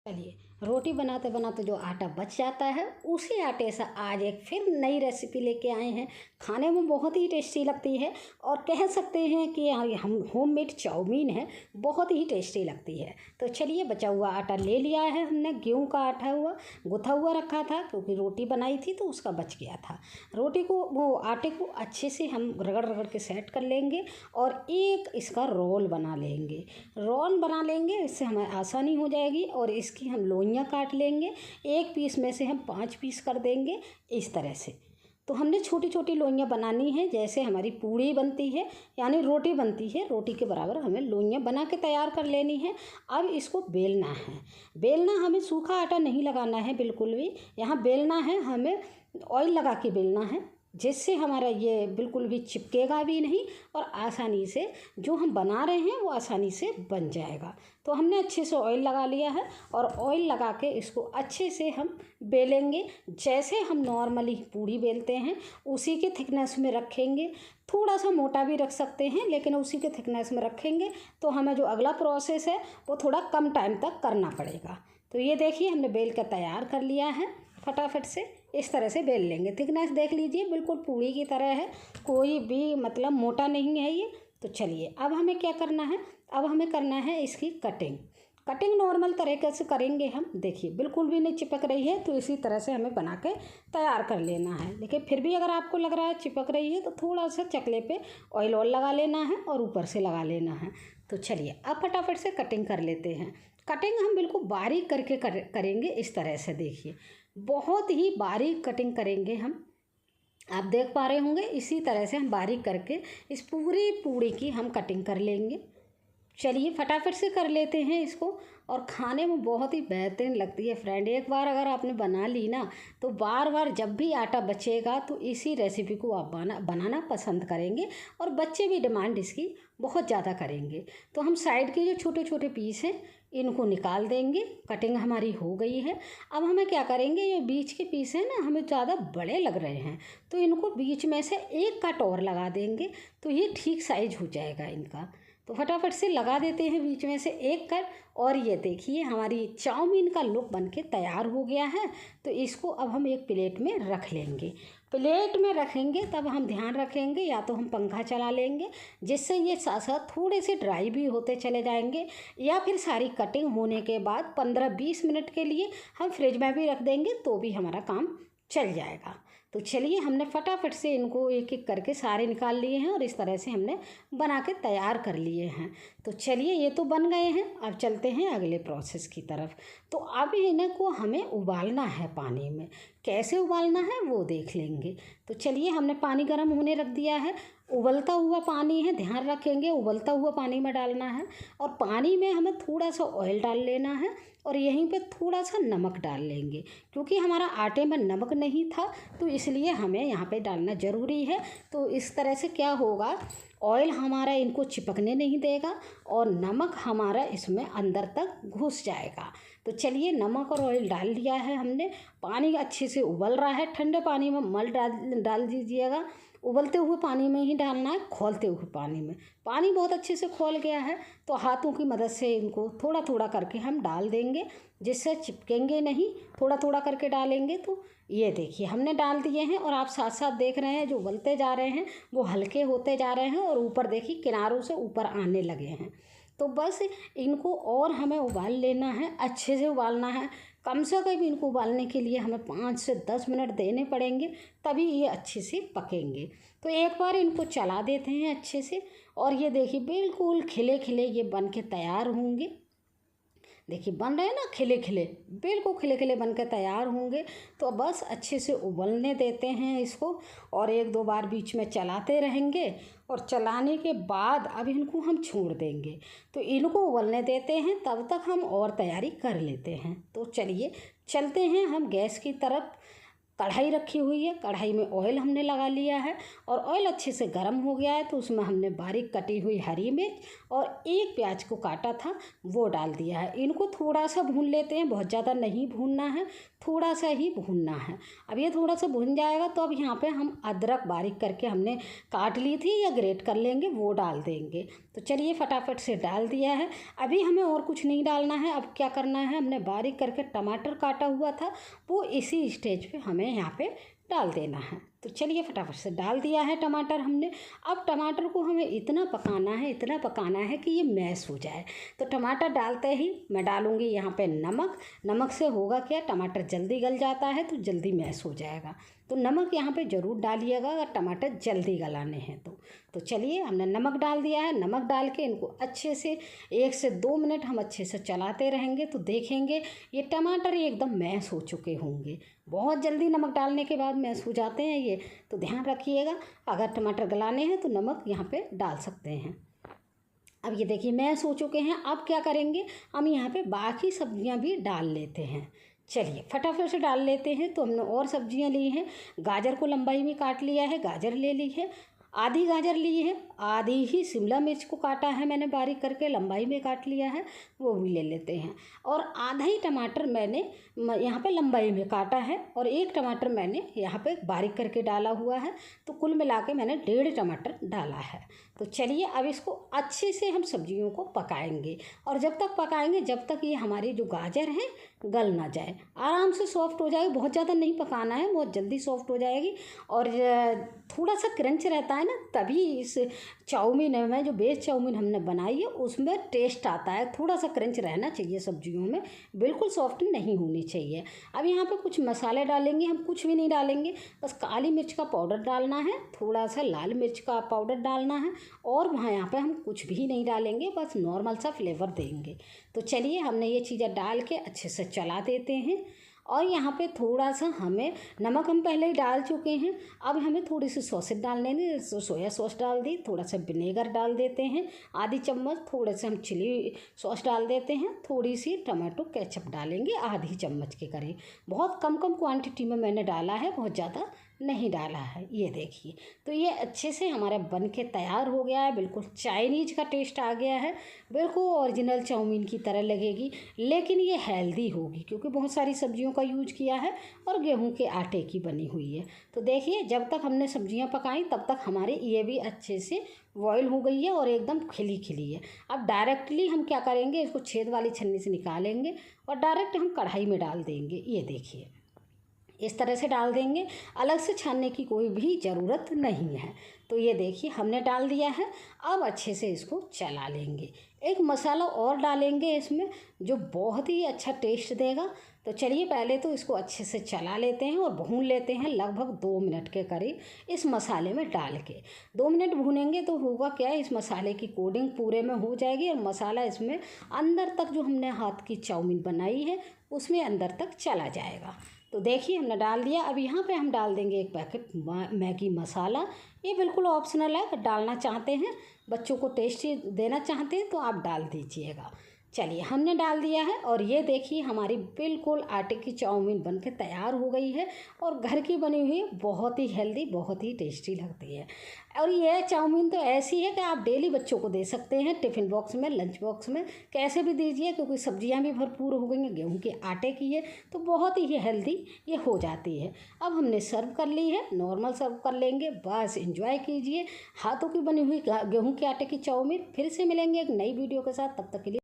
चलिए, रोटी बनाते बनाते जो आटा बच जाता है उसी आटे से आज एक फिर नई रेसिपी लेके आए हैं। खाने में बहुत ही टेस्टी लगती है और कह सकते हैं कि हम होममेड चाउमीन है, बहुत ही टेस्टी लगती है। तो चलिए, बचा हुआ आटा ले लिया है हमने, गेहूं का आटा गुथा हुआ रखा था क्योंकि रोटी बनाई थी तो उसका बच गया था। रोटी को आटे को अच्छे से हम रगड़ रगड़ के सेट कर लेंगे और एक इसका रोल बना लेंगे। इससे हमें आसानी हो जाएगी और इसकी हम लोइयाँ काट लेंगे। एक पीस में से हम 5 पीस कर देंगे इस तरह से। तो हमने छोटी छोटी लोइयाँ बनानी है, जैसे हमारी पूड़ी बनती है यानी रोटी बनती है, रोटी के बराबर हमें लोइयाँ बना के तैयार कर लेनी है। अब इसको बेलना है। हमें सूखा आटा नहीं लगाना है बिल्कुल भी। यहाँ बेलना है, हमें ऑयल लगा के बेलना है, जिससे हमारा ये बिल्कुल भी चिपकेगा भी नहीं और आसानी से जो हम बना रहे हैं वो आसानी से बन जाएगा। तो हमने अच्छे से ऑयल लगा लिया है और ऑयल लगा के इसको अच्छे से हम बेलेंगे। जैसे हम नॉर्मली पूड़ी बेलते हैं उसी के थिकनेस में रखेंगे। थोड़ा सा मोटा भी रख सकते हैं, लेकिन उसी के थिकनेस में रखेंगे तो हमें जो अगला प्रोसेस है वो थोड़ा कम टाइम तक करना पड़ेगा। तो ये देखिए, हमने बेल कर तैयार कर लिया है। फटाफट से इस तरह से बेल लेंगे। थिकनेस देख लीजिए, बिल्कुल पूड़ी की तरह है, कोई भी मतलब मोटा नहीं है ये। तो चलिए, अब हमें क्या करना है, अब हमें करना है इसकी कटिंग नॉर्मल तरीके से करेंगे हम। देखिए, बिल्कुल भी नहीं चिपक रही है, तो इसी तरह से हमें बना के तैयार कर लेना है। लेकिन फिर भी अगर आपको लग रहा है चिपक रही है तो थोड़ा सा चकले पे ऑयल लगा लेना है और ऊपर से लगा लेना है। तो चलिए, अब फटाफट से कटिंग कर लेते हैं। कटिंग हम बिल्कुल बारीक करके करेंगे इस तरह से। देखिए, बहुत ही बारीक कटिंग करेंगे हम। आप देख पा रहे होंगे, इसी तरह से हम बारीक करके इस पूरी पूड़ी की हम कटिंग कर लेंगे। चलिए, फटाफट से कर लेते हैं इसको। और खाने में बहुत ही बेहतरीन लगती है फ्रेंड। एक बार अगर आपने बना ली ना तो बार बार जब भी आटा बचेगा तो इसी रेसिपी को आप बनाना पसंद करेंगे और बच्चे भी डिमांड इसकी बहुत ज़्यादा करेंगे। तो हम साइड के जो छोटे छोटे पीस हैं इनको निकाल देंगे। कटिंग हमारी हो गई है। अब हमें क्या करेंगे, ये बीच के पीस हैं ना, हमें ज़्यादा बड़े लग रहे हैं तो इनको बीच में से एक कट और लगा देंगे तो ये ठीक साइज हो जाएगा इनका। तो फटाफट से लगा देते हैं बीच में से एक कट। और ये देखिए, हमारी चाउमीन का लुक बनके तैयार हो गया है। तो इसको अब हम एक प्लेट में रख लेंगे। प्लेट में रखेंगे तब हम ध्यान रखेंगे, या तो हम पंखा चला लेंगे जिससे ये साथ साथ थोड़े से ड्राई भी होते चले जाएंगे, या फिर सारी कटिंग होने के बाद 15-20 मिनट के लिए हम फ्रिज में भी रख देंगे तो भी हमारा काम चल जाएगा। तो चलिए, हमने फटाफट से इनको एक एक करके सारे निकाल लिए हैं और इस तरह से हमने बना के तैयार कर लिए हैं। तो चलिए, ये तो बन गए हैं। अब चलते हैं अगले प्रोसेस की तरफ। तो अब इनको हमें उबालना है पानी में। कैसे उबालना है वो देख लेंगे। तो चलिए, हमने पानी गर्म होने रख दिया है। उबलता हुआ पानी है, ध्यान रखेंगे उबलता हुआ पानी में डालना है। और पानी में हमें थोड़ा सा ऑयल डाल लेना है और यहीं पे थोड़ा सा नमक डाल लेंगे, क्योंकि हमारा आटे में नमक नहीं था तो इसलिए हमें यहाँ पे डालना ज़रूरी है। तो इस तरह से क्या होगा, ऑयल हमारा इनको चिपकने नहीं देगा और नमक हमारा इसमें अंदर तक घुस जाएगा। तो चलिए, नमक और ऑयल डाल दिया है हमने। पानी अच्छे से उबल रहा है। ठंडे पानी में मल डाल दीजिएगा। उबलते हुए पानी में ही डालना है, खौलते हुए पानी में। पानी बहुत अच्छे से खौल गया है तो हाथों की मदद से इनको थोड़ा थोड़ा करके हम डाल देंगे, जिससे चिपकेंगे नहीं। थोड़ा थोड़ा करके डालेंगे। तो ये देखिए, हमने डाल दिए हैं और आप साथ साथ देख रहे हैं जो उबलते जा रहे हैं वो हल्के होते जा रहे हैं और ऊपर देखिए किनारों से ऊपर आने लगे हैं। तो बस इनको और हमें उबाल लेना है, अच्छे से उबालना है। कम से कम इनको उबालने के लिए हमें 5 से 10 मिनट देने पड़ेंगे, तभी ये अच्छे से पकेंगे। तो एक बार इनको चला देते हैं अच्छे से और ये देखिए, बिल्कुल खिले खिले ये बन के तैयार होंगे। देखिए, बन रहे हैं ना खिले खिले, बिल्कुल खिले खिले बन के तैयार होंगे। तो बस अच्छे से उबलने देते हैं इसको और 1-2 बार बीच में चलाते रहेंगे और चलाने के बाद अब इनको हम छोड़ देंगे। तो इनको उबलने देते हैं, तब तक हम और तैयारी कर लेते हैं। तो चलिए, चलते हैं हम गैस की तरफ। कढ़ाई रखी हुई है, कढ़ाई में ऑयल हमने लगा लिया है और ऑयल अच्छे से गर्म हो गया है तो उसमें हमने बारीक कटी हुई हरी मिर्च और एक प्याज को काटा था वो डाल दिया है। इनको थोड़ा सा भून लेते हैं, बहुत ज़्यादा नहीं भूनना है, थोड़ा सा ही भूनना है। अब ये थोड़ा सा भून जाएगा तो अब यहाँ पे हम अदरक बारीक करके हमने काट ली थी या ग्रेट कर लेंगे वो डाल देंगे। तो चलिए फटाफट से डाल दिया है। अभी हमें और कुछ नहीं डालना है। अब क्या करना है, हमने बारीक करके टमाटर काटा हुआ था वो इसी स्टेज पे हमें यहाँ पे डाल देना है। तो चलिए फटाफट से डाल दिया है टमाटर हमने। अब टमाटर को हमें इतना पकाना है कि ये मैश हो जाए। तो टमाटर डालते ही मैं डालूँगी यहाँ पे नमक। नमक से होगा क्या, टमाटर जल्दी गल जाता है तो जल्दी मैश हो जाएगा। तो नमक यहाँ पे ज़रूर डालिएगा अगर टमाटर जल्दी गलाने हैं तो चलिए हमने नमक डाल दिया है। नमक डाल के इनको अच्छे से 1 से 2 मिनट हम अच्छे से चलाते रहेंगे तो देखेंगे ये टमाटर एकदम मैश हो चुके होंगे। बहुत जल्दी नमक डालने के बाद मैश हो जाते हैं ये, तो ध्यान रखिएगा। अगर टमाटर गलाने हैं तो नमक यहाँ पे डाल सकते हैं। अब ये देखिए मैश हो चुके हैं। अब क्या करेंगे, हम यहाँ पे बाकी सब्जियाँ भी डाल लेते हैं। चलिए फटाफट से डाल लेते हैं। तो हमने और सब्जियाँ ली हैं। गाजर को लंबाई में काट लिया है, गाजर ले ली है, आधी गाजर ली है, आधी ही शिमला मिर्च को काटा है मैंने बारीक करके लंबाई में काट लिया है वो भी ले लेते हैं। और आधा ही टमाटर मैंने यहाँ पे लंबाई में काटा है और 1 टमाटर मैंने यहाँ पे बारीक करके डाला हुआ है। तो कुल मिला के मैंने 1.5 टमाटर डाला है। तो चलिए अब इसको अच्छे से हम सब्जियों को पकाएंगे और जब तक पकाएंगे जब तक ये हमारी जो गाजर है गल ना जाए, आराम से सॉफ्ट हो जाएगी। बहुत ज़्यादा नहीं पकाना है, बहुत जल्दी सॉफ्ट हो जाएगी। और थोड़ा सा क्रंच रहता है ना, तभी इस चाउमीन में जो बेस चाउमीन हमने बनाई है उसमें टेस्ट आता है। थोड़ा सा क्रंच रहना चाहिए सब्जियों में, बिल्कुल सॉफ्ट नहीं होनी चाहिए। अब यहाँ पे कुछ मसाले डालेंगे, हम कुछ भी नहीं डालेंगे, बस काली मिर्च का पाउडर डालना है, थोड़ा सा लाल मिर्च का पाउडर डालना है और वहाँ यहाँ पे हम कुछ भी नहीं डालेंगे, बस नॉर्मल सा फ्लेवर देंगे। तो चलिए हमने ये चीज़ें डाल के अच्छे से चला देते हैं। और यहाँ पे थोड़ा सा हमें नमक हम पहले ही डाल चुके हैं। अब हमें थोड़ी सी सॉसेस डाल लेंगे। सोया सॉस डाल दी, थोड़ा सा विनेगर डाल देते हैं आधी चम्मच, थोड़े से हम चिली सॉस डाल देते हैं, थोड़ी सी टमाटो केचप डालेंगे आधी चम्मच के करीब। बहुत कम क्वांटिटी में मैंने डाला है, बहुत ज़्यादा नहीं डाला है। ये देखिए तो ये अच्छे से हमारा बन के तैयार हो गया है। बिल्कुल चाइनीज का टेस्ट आ गया है, बिल्कुल ओरिजिनल चाउमीन की तरह लगेगी, लेकिन ये हेल्दी होगी क्योंकि बहुत सारी सब्जियों का यूज किया है और गेहूं के आटे की बनी हुई है। तो देखिए जब तक हमने सब्जियां पकाई तब तक हमारी ये भी अच्छे से बॉयल हो गई है और एकदम खिली खिली है। अब डायरेक्टली हम क्या करेंगे, इसको छेद वाली छन्नी से निकालेंगे और डायरेक्ट हम कढ़ाई में डाल देंगे। ये देखिए इस तरह से डाल देंगे, अलग से छानने की कोई भी ज़रूरत नहीं है। तो ये देखिए हमने डाल दिया है। अब अच्छे से इसको चला लेंगे। एक मसाला और डालेंगे इसमें जो बहुत ही अच्छा टेस्ट देगा। तो चलिए पहले तो इसको अच्छे से चला लेते हैं और भून लेते हैं लगभग 2 मिनट के करीब इस मसाले में डाल के। 2 मिनट भूनेंगे तो होगा क्या, इस मसाले की कोटिंग पूरे में हो जाएगी और मसाला इसमें अंदर तक जो हमने हाथ की चाउमीन बनाई है उसमें अंदर तक चला जाएगा। तो देखिए हमने डाल दिया। अब यहाँ पे हम डाल देंगे 1 पैकेट मैगी मसाला। ये बिल्कुल ऑप्शनल है, डालना चाहते हैं बच्चों को टेस्टी देना चाहते हैं तो आप डाल दीजिएगा। चलिए हमने डाल दिया है और ये देखिए हमारी बिल्कुल आटे की चाउमीन बनके तैयार हो गई है और घर की बनी हुई बहुत ही हेल्दी, बहुत ही टेस्टी लगती है। और ये चाउमीन तो ऐसी है कि आप डेली बच्चों को दे सकते हैं, टिफ़िन बॉक्स में, लंच बॉक्स में, कैसे भी दीजिए क्योंकि सब्जियां भी भरपूर हो गई हैं, गेहूं के आटे की है तो बहुत ही हेल्दी ये हो जाती है। अब हमने सर्व कर ली है, नॉर्मल सर्व कर लेंगे, बस एंजॉय कीजिए हाथों की बनी हुई गेहूं के आटे की चाउमीन। फिर से मिलेंगे एक नई वीडियो के साथ, तब तक के लिए